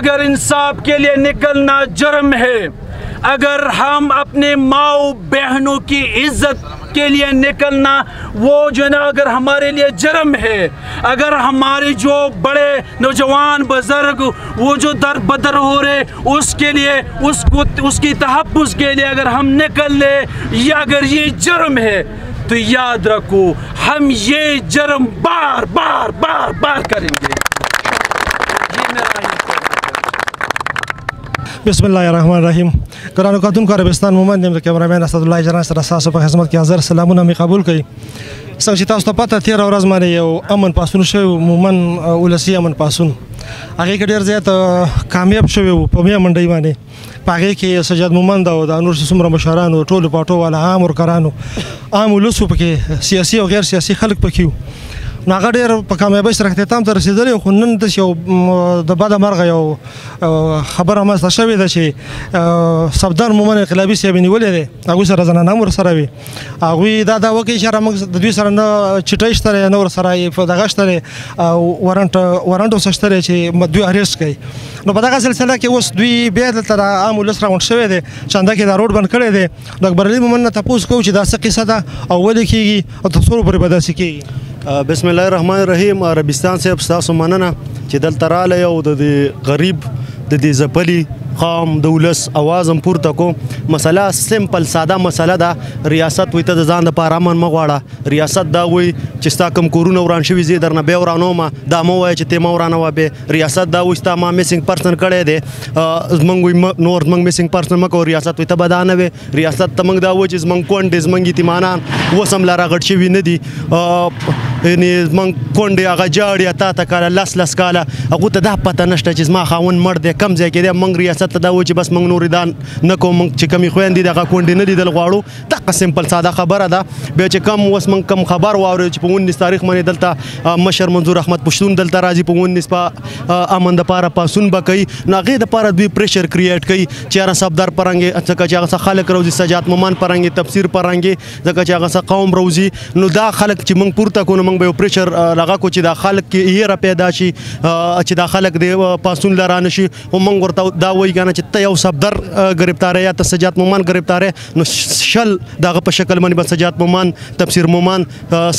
अगर इंसाफ के लिए निकलना जुर्म है, अगर हम अपने माओ बहनों की इज्जत के लिए निकलना वो जो ना अगर हमारे लिए जुर्म है, अगर हमारे जो बड़े नौजवान बुजुर्ग वो जो दर बदर हो रहे उसके लिए उसकी तहफ़्फ़ुज़ के लिए अगर हम निकल ले या अगर ये जुर्म है तो याद रखो हम ये जुर्म बार बार बार बार करेंगे। ये मेरा बिस्मिल्लाहिर्रहमानिर्रहीम। कुरान खातून का अरबिस्तान मोहम्मद कैमरामैन असदुल्लाह जनाब सर सासो पे खिदमत की हाज़िर सलामुना मी कबूल कई څنګه چې تاسو ته پته تیر ورځ باندې یو امن پاسون شوی مومن ولسی امن پاسون هغه کې ډیر زیات کامیاب شوی و په مې منډي باندې پاګه کې سجاد مومن دا د نور څومره مشرانو ټولو پټو والا عام ورکرانو عام ولسو پکې سیاسي او غیر سیاسي خلک پکې نو هغه ډېر په کامیابۍ سره اختتام ته رسېدلی خو نن داسې یو د بده مرغه یو خبره رامنځته شوې ده چې صفدر مومن انقلابي صاحب یې نیولی دی، هغوی سره زنانه هم ورسره وي. هغوی دا دعوه کوي چې موږ د دوی سره نه چټۍ شته دی نه ورسره دغه شته دی وارنټ اوسه شته دی چې دوی اریسټ کوي. نو په دغه سلسله کې اوس دوی بیا دلته د عام ولس راغونډ شوی دی، چنده کې دا روډ بند کړی دی. د اکبرعلي مومن نه تپوس کوو چې دا څه قصه ده او ولې کېږي او تر څو پورې به داسې کېږي. بسم الله الرحمن الرحیم. عربستان صاحب ستاسو مننه چې دلته راغلی او د غریب د دې ځپلي قوم د ولس اواز هم پورته کو. مسله سمپل ساده مسله ده. ریاست وایي ته د ځان دپاره امن مه غواړه. ریاست دا وایي چې ستا کوم کورونه وران شوي زه یې درنه بیا ورانومه، دا مه وایه چې تی مه ورانوه بیا. ریاست دا وایي ستا ما میسنګ پرسن کړی دی، زموږ وایي نور زموږ میسنګ پرسن مه کوه. ریاست وایي ته به دا نه وې. ریاست ته موږ دا وایو چې زموږ کونډې زموږ یتیمانان اوس هم لا راغټ شوي نه دي، یعنې زموږ کونډې هغه جاړي اته اته کاله لس کاله هغو ته دا پته نشته چې زما خاوند مړ دی کم ځای کې دی. موږ ریاست ته دا وایو چې بس موږ نورې دا نه کوو، موږ چې کمې خویندې دي هغه کونډې نه لیدل غواړو. دغه سمپل ساده خبره ده. بیا چې کم اوس موږ کم خبر واورو چې په 19 تاریخ باندې دلته مشر منظور احمد پښتون دلته راځي په 19 په امن دپاره پاسون به کوي. نو هغې دپاره دوی پریشر کریټ کوي چې یاره صفدر پرنګې ځکه چې هغه څه خلک روځي، سجاد مومن پرنګې تفسیر پرنګې ځکه چې هغه څه قوم روځي. نو دا خلک چې موږ پورته کړو نو موږ به یو پریشر لغه کړو چې دا خلک کې یېره پیدا شي چې دا خلک د پاسون له رانه شي. خو موږ ورته دا وایي که نه چې ته یو صفدر ګرفتاره یا ته سجاد مومن ګرفتاره نو شل دغه په شکل باندې به سجاد مومن، تفسیر مومن،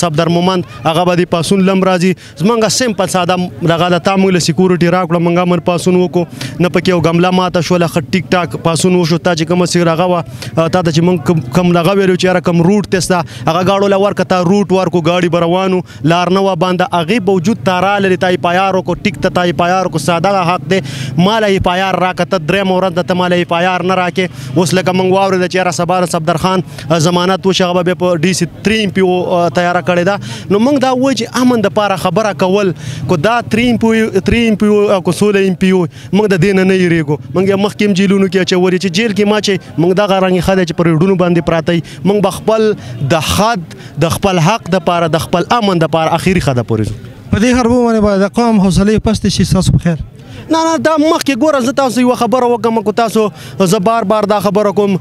صفدر مومن هغه به د پاسون لم راځي. زمونږ سمپل ساده دغه ده. تا موږ له سیکورټي راکړه موږ امن پاسون وکړو، نه پکې یو ګمله ماته شوله ښه ټیک ټاک پاسون وشو. تا چې کومه سیر هغه وه تا ته چې موږ کوم دغه ویلو چې یاره کوم روټ ته سته هغه ګاړو له ورکه تا روټ ورکړو، ګاډي به روانو لار نه وه بنده. هغې باوجود تا راغلې تا یې پایار وکړو، ټیک ته تا یې پایار وکړو. ساده حق دی ماله یې پایار راکړه. ته درېیمه ورځ ده ته ماله یې پایار نه راکې. اوس لکه موږ واورېده چې یاره سبا د صفدر خان ضمانت وشي هغه به بیا په DC 3 MPO تیاره کړې ده. نو موږ دا وایو چې امن دپاره خبره کول کو دا 3 MPO او کو 16 MPO موږ د دې نه نه یېرېږو. موږ یې مخکې هم جیلونو کې اچولي چې جیل کې ما چې موږ دغه رنګې ښه دی چې په ریډونو باندې پراته وي. موږ به خپل د خپل حق دپاره د خپل امن دپاره اخري خده پورې ځو. په دې حربو باندې به د قوم حوصلې پستې شي ستاسو په خیر؟ نه دا مخکې ګوره زه تاسو یوه خبره وکړم کو تاسو زه بار بار دا خبره کوم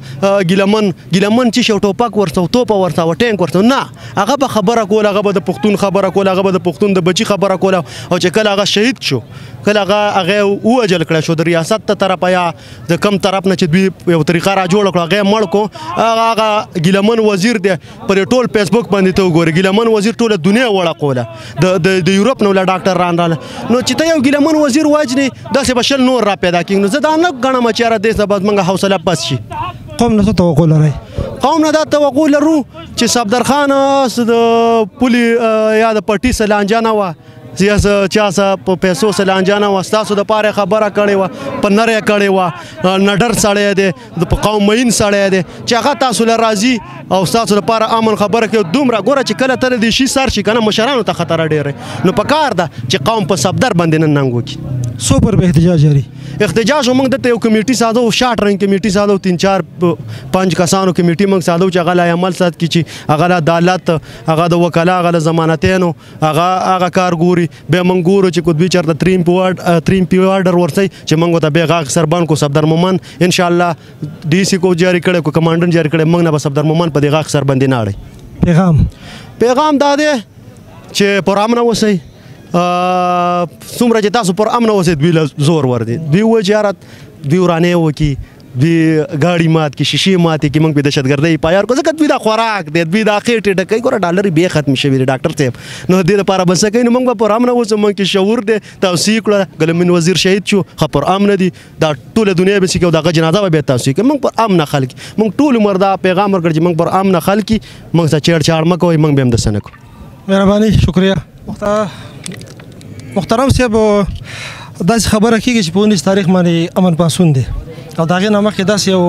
ګیلمن چې شو ټوپک ورته توپه ورته ټینک ورته نه هغه به خبره کوله، هغه به د پښتون خبره کوله، هغه به د پښتون د بچي خبره کوله. او چې کله هغه شهید شو، کله هغه ووجل کړی شو د ریاست ته طرفه یا د کم طرف نه چې دوی یو طریقه را جوړه کړه هغه مړ کو. هغه ګیلمن وزیر دی پر ټول فیسبوک باندې ته وګورې ګیلمن وزیر ټوله دنیا وړه کوله د یورپ نه ولا ډاکټر ران راله. نو چې ته یو ګیلمن وزیر وجنې داسې به شل نور را پیدا کېږي. نو زه دا نه ګڼم چې یاره دې سبا زموږ حوصله پس شي. قوم نه څه توقع لرئ؟ قوم نه دا توقع لرو چې صفدر خان د پولي یا د پټي سلانجه نه وه چا څه په پیسو سلانجه نه وه. ستاسو دپاره خبره کړې وه، په نره یې کړې وه. نډر سړی دی، په قوم مین سړی دی چې هغه تاسو له راځي او ستاسو دپاره امن خبره کوي. دومره ګوره چې کله ته د شي سر شي که نه مشرانو ته خطره ډېر نو په کار ده چې قوم په صفدر باندې نن ننګ وکړي. څو پر به احتجاج جاري؟ احتجاج موږ دلته یو کمیټي ساده و، شارټ رنګ کمیټي ساده و، 3-4-5 کسانو کمیټي موږ ساده و چې هغه لا عمل سات کړي چې هغه له عدالت، هغه د وکلا، هغه له ضمانتینو هغه کار ګوري. بیا موږ ګورو چې کو دوی چېرته 3 MPO آرډر ورسئ چې موږ ورته بیا غاښ سربند کو صفدر مومن انشاءالله DC کو جاري کړی کو کمانډنټ جاري کړی موږ نه به صفدر مومن په دې غاښ سربندي نه اړئ. پیغام دا دی چې پر امنه اوسئ، څومره چې تاسو پر امن اوسئ دوی له زور ور دي دوی وایي چې یاره دوی ورانې وکړي دوی ګاډي مات کړي شیشې ماتې کړي موږ پې دهشتګردۍ پایار کړو ځکه دوی دا خوراک دی دوی دا خېټې ډکوي ګوره ډالرې بیا ختمې شوي دي ډاکټر صاحب نو دې لپاره به څه کوي نو موږ به پر امن اوسو موږ کې شعور دی توصیه کړه ګلمین وزیر شهید شو ښه پر امن دي دا ټوله دنیا به چې کوي دغه جنازه به بیا توصیه کوي موږ پر امن خلک موږ ټول عمر دا پیغام ورکړ چې موږ پر امن خلک موږ څه چیړ چاړ مه کوئ موږ به هم داسې نه کوو مهرباني شکریه محترم صاحب داسې خبره کېږي چې په 19 تاریخ باندې امن پاڅون دی او د هغې نه مخکې داسې یو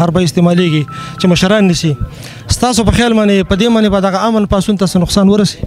حربه استعمالیږي چې مشران نیسي ستاسو په خیال باندې په دې باندې به دغه امن پاڅون ته څه نقصان ورسي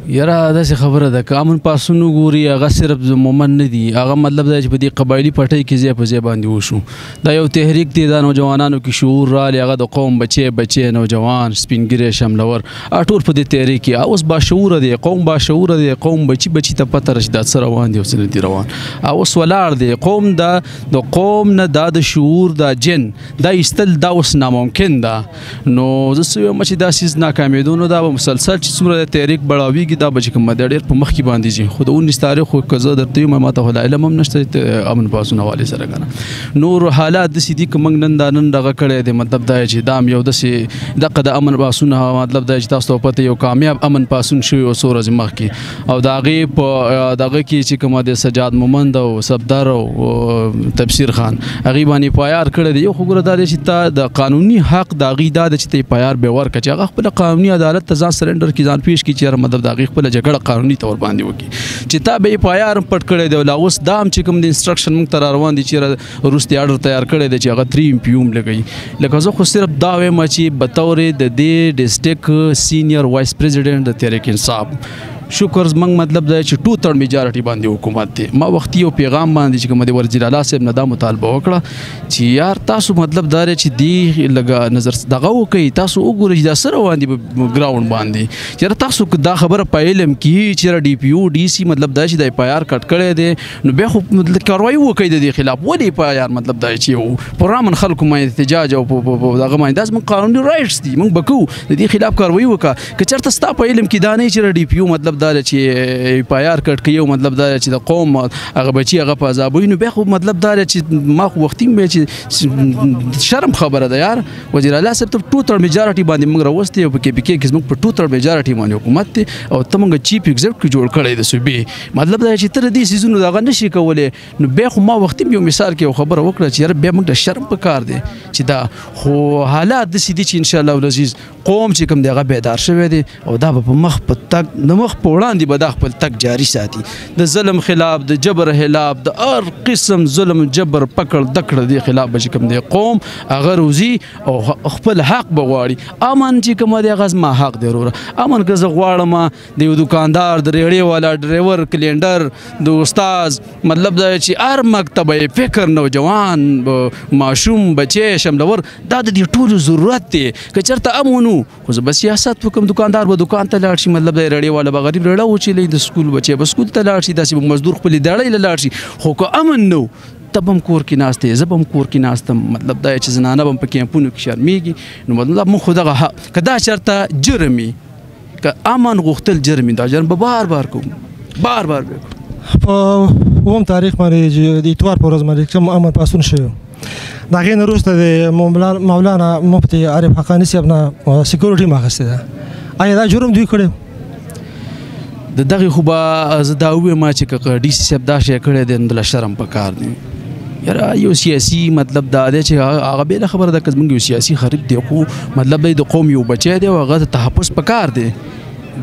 یاره داسې خبره ده که امن پاڅون وګوري هغه صرف عموما نه دي هغه مطلب دا چې په دې قبایلي پټۍ کې ځای په ځای باندې وشو دا یو تحریک دی دا نوجوانانو کې شعور رالی هغه د قوم بچی نوجوان سپینګیری شملور ټول په دې تحریک کې اوس باشعوره دی قوم باشعوره دی قوم بچي ته پته راشي دا څه روان دی او څه نه دي روان اوس ولاړ دی قوم د قوم نه دا د شعور دا جن دا ایستل دا اوس ناممکن ده نو زه څه وایم چې دا څیز ناکامېدو نو دا به مسلسل چې څومره د تحریک بړاویږي دا به چې کوم دی ډېر په مخکې باندې ځي خو د 19 تاریخ خو که زه درته ویم ما ته خو لا علم هم نشته امن پاڅون حوالې سره که نه نور حالات داسې دي که موږ نن دغه کړی دی مطلب دا چې دا هم یو داسې دغه د امن پاڅون مطلب دا چې تاسو ته پته یو کامیاب امن پاڅون شوی و څو ورځې مخکې او د هغې په دغه کې چې کومه د سجاد مومند او صفدر او تبصیر خان هغې باندې پایار کړی دی یو خو ګوره دا دی چې تا د قانوني حق د هغې دا ده چې ته یې پایار به ورکړه چې هغه خپله قانوني عدالت ته ځان سرنډر کړي ځان پیش کړي چې یاره مطلب د هغې خپله جګړه قانوني طور باندې وکړي چې تا به یې پایار پټ کړی دی او لا اوس دا هم چې کوم د انسټرکشن موږ ته را روان دي چې وروستې اډر تیار کړی دی چې هغه 3 MP هم لګوي لکه زه خو صرف دا وایم چې بطور د دې ډسټرک سینیر وایس پریزیډنټ د تحریک انصاف شکر زمنګ مطلب دا چې 2/3 میجارټي باندې حکومت دی ما وختي یو پیغام باندې چې کوم د وزیر اعلی صاحب نه دا مطالبه وکړه چې یار تاسو مطلب دا چې دی لګا نظر دغه وکي تاسو وګورئ دا سره باندې ګراوند باندې چې تاسو دا خبره پایلم کی چې DPO DC مطلب دا چې د پایار کټ کړي دي نو به خو کاروایی وکړي د خلاف ولې پایار مطلب دا چې پرامن خلکو مې احتجاج او دغه باندې داس من قانوني رائټس دي موږ بکو د دې خلاف کاروایی وکړه که چرته ستا پایلم کی دا نه چې DPO مطلب دا چې پایار کټ کوي مطلب دا چې د قوم هغه بچي هغه په عذابوي نو به خو مطلب دا چې ما خو وختي مې چې شرم خبره ده یار وزیر اعلی صاحب ته 2/3 میجارټي باندې موږ راوستي او په کې کې موږ په 2/3 میجارټي باندې حکومت ته او ته موږ چیف ایگزیکټیو جوړ کړی د صوبې مطلب دا چې تر دې سيزونو دغه نشي کولای نو به خو ما وختي یو مثال کې خبره وکړه چې یار به موږ د شرم په کار دی چې دا خو حالات د سيدي چې ان شاء الله العزيز قوم چې کوم دغه بیدار شوی دی او دا په مخ په تک د مخ په وړاندې به دا خپل تک جاری ساتي د ظلم خلاف د جبر خلاف د هر قسم ظلم جبر پکړ دکړه دی خلاف به کوم دی قوم هغه روزي او خپل حق بغواړي امن چې کوم دی غز ما حق دی وروره امن که زه غواړم د یو دکاندار د ریړې والا ډرایور کلینډر د استاد مطلب دا چې هر مکتب فکر نوجوان ماشوم بچي شملور دا د دې ټولو ضرورت دی که چرته امونو خو زه بس سیاست وکم دکاندار به دکان ته لاړ شي مطلب د ریړې والا به غریب ریړه وچیلې د سکول بچي به سکول ته لاړ شي داسې مزدور خپلې دړۍ له لاړ شي خو که امن نو تب هم کور کې ناست زه به هم کور کې ناستم مطلب دا چې زنانه به هم په کیمپونو کې شرمېږي نو مطلب موږ خو دغه که دا چېرته جرم وي که امن غوښتل جرم دا جرم به بار بار کوم بار بار به په 9 تاریخ باندې د اتوار په ورځ باندې کوم امن پاڅون شوی د هغې نه وروسته د مولانا مفتي عارف حقاني صاحب نه سیکورټي م اخیستې ده آیا دا جرم دوی کړی د دغه خو به زه دا ووایم چې که DC صاحب دا شی کړی دی نو دله شرم پکار دی یاره یو سیاسي مطلب دا دی چې هغه بېله خبره ده که زموږ یو سیاسي خریب دی خو مطلب دی د قوم یو بچی دی او هغه ته تحفظ پکار دی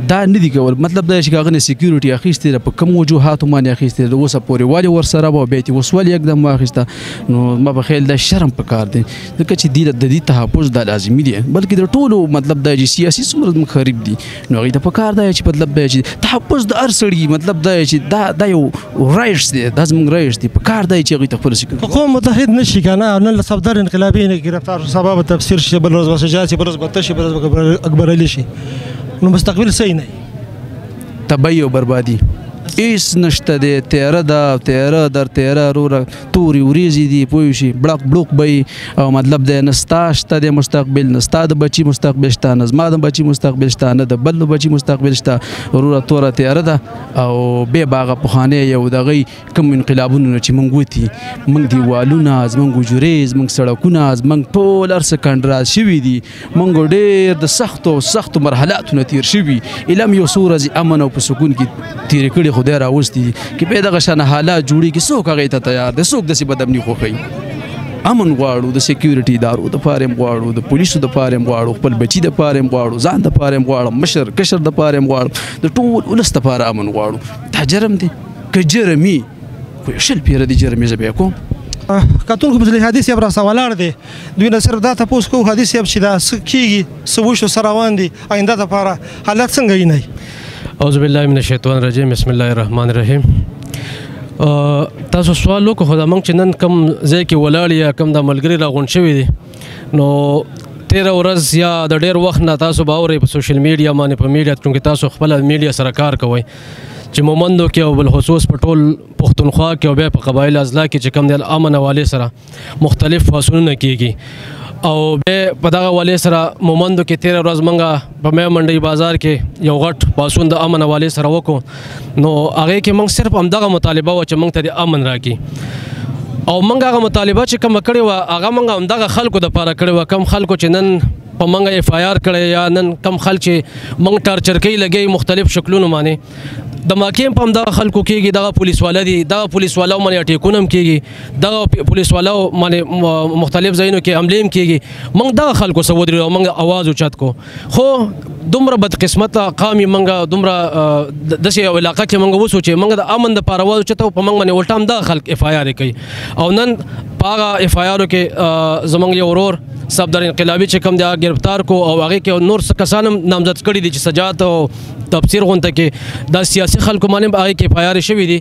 دا نه دي کول مطلب دا چې هغه نه سکیورټي اخیستې ده په کوم وجوهاتو باندې اخیستې ده اوسه پورې والي ورسره به بیا یې اوس ولې یکدم واخیسته نو ما په خیال دا شرم پکار دی ځکه چې د دې تحفظ دا لازمي دی بلکې د ټولو مطلب دا چې سیاسي څومره خریب دي نو هغې ته پکار دی چې مطلب دا چې تحفظ د هر سړي مطلب دا چې دا یو رایټس دی دا زموږ رایټس دی پکار دی چې هغوی ته خپله سکیورټي قوم متحد نه شي که نه نن له صفدر انقلابي نه ګرفتار سبا به تفسیر شي بل ورځ به سجاد شي بل ورځ به ته شي بل ورځ به اکبر علي شي نو مستقبل صحیح نه تباہی و بربادی هیڅ نشته دی تیاره ده تیاره در تیاره روره تورې وریځې دي پوه شي بړق بړوق به او مطلب دی نه ستا شته دی مستقبل نه ستا د بچي مستقبل شته نه زما د بچي مستقبل شته نه د بل د بچي مستقبل شته وروره توره تیاره ده او بیا به هغه پخوانی یو د هغې کوم انقلابونو نه چې موږ وتي موږ دیوالونه زموږ حجرې زموږ سړکونه زموږ ټول هر څه کنډراز شوي دي موږ ډېر د سختو مرحلاتو نه تېر شوي علم یو څو ورځې امن او په سکون کې تېرې کړي خدای راوستي چې بیا دغه شانه حالات جوړېږي څوک هغې ته تیار دی څوک داسې بدامني خوښوي امن غواړو د سیکیورټي ادارو دپاره هم غواړو د پولیسو دپاره هم غواړو خپل بچي دپاره هم غواړو ځان دپاره هم غواړم مشر کشر دپاره هم غواړم د ټول ولس دپاره امن غواړو دا جرم دی که جرمي خو شل پیره دي جرمي زه بیا کوم کتونکو په حدیث یې را سوالار دی دوی نه صرف دا تپوس کوو حدیث یې چې دا څه کېږي څه وشو څه روان دي آینده دپاره حالات څنګه وینئ اعوذ بالله من الشیطان الرجیم بسم الله الرحمن الرحیم تاسو سوال وکړو خو دا موږ چې نن کوم ځای کې ولاړ یا کوم د ملګري راغونډ شوي دي نو 13 ورځ یا د ډېر وخت نه تاسو به اورئ په سوشل میډیا باندې په میډیا چونکې تاسو خپله میډیا سره کار کوئ چې مومندو کې او بالخصوص په ټول پښتونخوا کې او بیا په قبایل اضلاع کې چې کوم د امن حوالې سره مختلف فاصلونه کېږي او بیا په دغه حوالې سره مومندو کې 13 ورځ موږ په میا منډۍ بازار کې یو غټ پاڅون د امن حوالې سره وکړو نو هغې کې موږ صرف همدغه مطالبه وه چې موږ ته د امن راکړي او موږ هغه مطالبه چې کومه کړې وه هغه موږ همدغه خلکو دپاره کړې وه کم خلکو چې نن په موږ اف آی آر کړی یا نن کم خلک چې موږ ټارچر کوي لګوي مختلف شکلونو باندې دماکې هم په همدغه خلکو کېږي دغه پولیس والا دي دغه پولیس والاو باندې اټیکونه هم کېږي دغه پولیس والاو باندې مختلف ځایونو کې حملې هم کېږي موږ دغه خلکو سره ودرېدو او موږ اواز اوچت کړو خو دومره بدقسمته قام یې موږ دومره داسې یو علاقه کې موږ وسوچې موږ د امن دپاره اواز اوچتو په موږ باندې الټا همدغه خلک اف آی آر کوي او نن په هغه اف آی آرو کې زموږ یو ورور صفدر انقلابي چې کوم دی هغه گرفتار کو او هغې کې نور څه کسان هم نامزد کړي دي چې سجاد او تفسیر غونته کې دا سیاسي خلکو باندې هغې کې اف آی آر شوي دي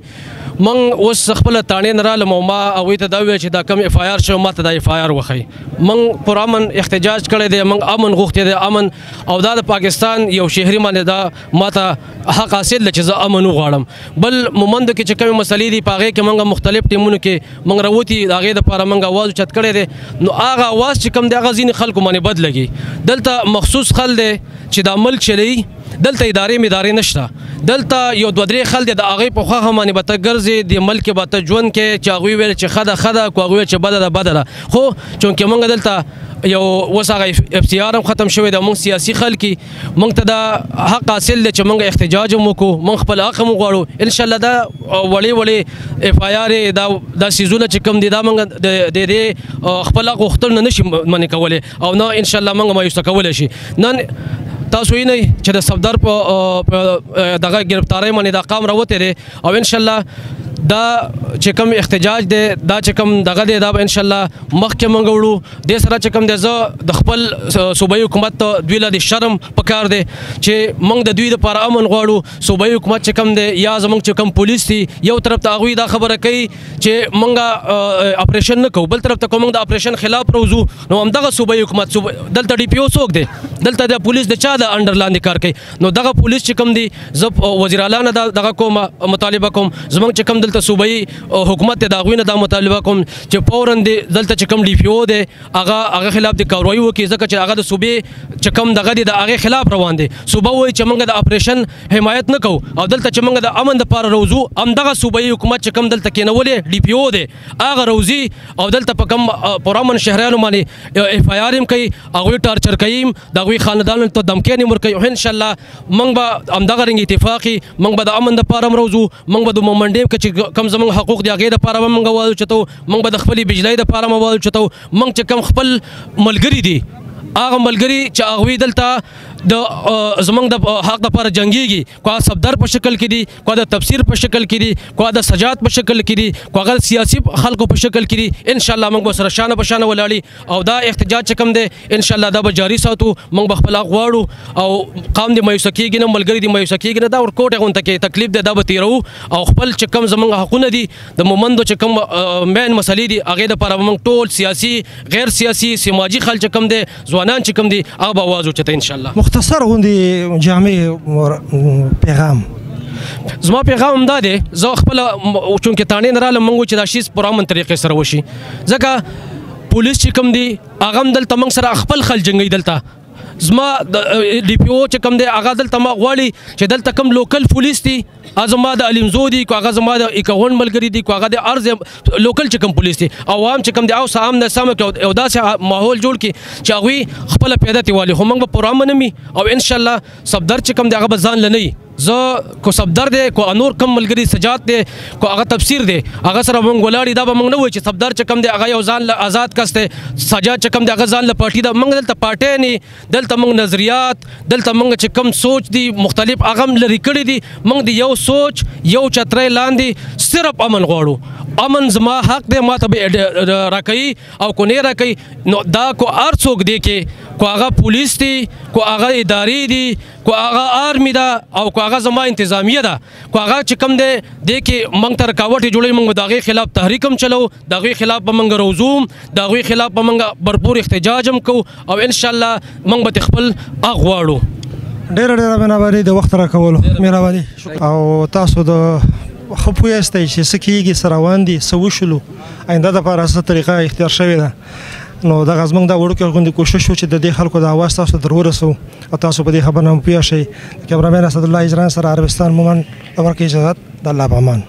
موږ اوس خپله تاڼې نه رالم او ما هغوی ته دا وویل چې دا کم اف آی آر شوی ما ته دا اف آی آر وښیي موږ پر امن احتجاج کړی دی موږ امن غوښتی دی امن او دا د پاکستان یو شهري باندې دا ما ته حق حاصل دی چې زه امن وغواړم بل مومندو کې چې کومې مسلې دي په هغې کې موږ مختلف ټیمونو کې موږ راوتي د هغې دپاره موږ اواز اوچت کړی دی نو هغه اواز چې کوم دی هغه ځینې خلکو باندې بد لګي دلته مخصوص خل دی چې دا ملک چلوي دلته ادارې نشته دلته یو دوه درې خل دی د هغې په خوښه باندې به ته ګرځې د ملک به ته ژوند کې چې هغوی ویل چې ښه ده کو هغوی ویل چې بده ده خو چونکې موږ دلته یو اوس هغه اف سی آر هم ختم شوی دی موږ سیاسي خلک موږ ته دا حق حاصل دی چې موږ احتجاج هم وکړو موږ خپل حق هم وغواړو انشاءالله دا وړې اف آی آر دا څیزونه چې کوم دي دا موږ د دې خپل حق غوښتل نه نشي منې کولی او نه انشاءالله موږ مایوسه کولی شي نن تاسو وینئ چې د صفدر په دغه گرفتارۍ باندې دا قام راوتی دی او انشاءالله دا چې کوم احتجاج دی دا چې کوم دغه دی دا به انشاءالله مخکې موږ وړو دې سره چې کوم دی زه د خپل صوبایي حکومت ته دوی له د شرم پکار دی چې موږ د دوی دپاره امن غواړو صوبایي حکومت چې کوم دی یا زموږ چې کوم پولیس دي یو طرف ته هغوی دا خبره کوي چې موږ اپریشن نه کوو بل طرف ته که موږ د اپریشن خلاف روزو نو همدغه صوبایي حکومت دلته ډي پي او څوک دی دلته د پولیس د چا د انډر لاندې کار کوي نو دغه پولیس چې کوم دی زه وزیر اعلی نه دغه کوم مطالبه کوم زموږ چې کوم دلته صوبایي حکومت دی د هغوی نه دا مطالبه کوم چې فورا دی دلته چې کوم ډي پي او دی هغه خلاف د کاروایي وکړي ځکه چې هغه د صوبې چې کوم دغه دی د هغې خلاف روان دی صوبه وایي چې موږ د اپریشن حمایت نه کوو او دلته چې موږ د امن دپاره روزو همدغه صوبایي حکومت چې کوم دلته کېنولې ډي پي او دی هغه روزي او دلته په کوم پرامن شهریانو باندې اف آی آر هم کوي هغوی ټارچر کوي د هغوی خاندانو ته دمکیانې هم ورکوي انشاءالله موږ به همدغه رنګ اتفاقي موږ به د امن دپاره هم روزو موږ به د مومنډۍ چې کوم زموږ حقوق دي هغې دپاره به موږ اواز اوچتو موږ به د خپلې بجلۍ دپاره هم اواز اوچتو موږ چې کوم خپل ملګري دي هغه ملګري چې هغوی دلته د زموږ د حق دپاره جنګېږي کو صفدر په شکل کې دي کو د تفسیر په شکل کې دي کو د سجاد په شکل کې دي کو هغه سیاسي خلکو په شکل کې دي انشاءالله موږ به سره شانه په شانه ولاړي او دا احتجاج چې کوم دی انشاءالله دا به جاري ساتو موږ به خپل حق غواړو او قام دې مایوسه کېږي نه ملګري دې مایوسه کېږي نه دا ورکوټې غونته کې تکلیف دی دا به تېروو او خپل چې کوم زموږ حقونه دي د مومندو چې کوم مین مسلې دي هغې دپاره به موږ ټول سیاسي غیر سیاسي سماجي خل چې کوم دی ځوانان چې کوم دی هغه به اواز اوچته انشاءالله مختصر غوندې جامع پیغام زما پیغام دا دی زه خپل چونکې تانې نه راغلم موږ چې دا شی په امن طریقې سره وشي ځکه پولیس چې کوم دی هغه هم دلته موږ سره خپل خل جنګي دلته زما ډي پی او چې کوم دی هغه دلته ما غواړي چې دلته کوم لوکل پولیس دي زما د علمزو دي کو هغه زما د اکاون ملګری دي کو هغه د ارز لوکل چې کوم پولیس دي عوام چې کوم دی او سام نه سم کې او داسې ماحول جوړ کی چې هغه خپل پیدا تی والی خو موږ په پروګرام نه می او ان شاء الله صفدر چې کوم دی هغه ځان لنی زه کو صفدر دی کو انور کم ملګری سجاد دی کو هغه تفسیر دی هغه سره مونږ ولاړی دا به مونږ نه وای چې صفدر چې کم دی هغه یو ځان له آزاد کسته سجاد چې کم دی هغه ځان له پارټي دا مونږ دلته پارټي نه دلته مونږ نظریات دلته مونږ چې کم سوچ دی مختلف هغه لري کړی دی مونږ دی یو سوچ یو چترې لاندې صرف امن غواړو امن زما حق دی ما ته راکړي او کو نه راکړي نو دا کو ار څوک دی کې کو هغه پولیس دی کو هغه ادارې دی کو هغه آرمی دا او کو هغه زما انتظامیه ده کو هغه چې کم دی د کې موږ ته رکاوټ جوړوي موږ د هغې خلاف تحریک هم چلو د هغې خلاف به موږ روزوم د هغې خلاف به موږ برپور احتجاج هم کوو او انشاءالله موږ به خپل حق غواړو. ډېره مهرباني د وخت راکولو مهرباني او تاسو د ښه پوهیاستئ چې څه کېږي څه روان دي څه وشولو آینده دپاره څه طریقه اختیار شوې ده نو دغه زموږ دا وړوکی غوندې کوشش و چې د دې خلکو د اواز تاسو در ورسوو او تاسو په دې خبره هم پوه شئ. کیمرامین اسدالله اجران سره عربستان مومن د مرکې اجازت د الله په امان.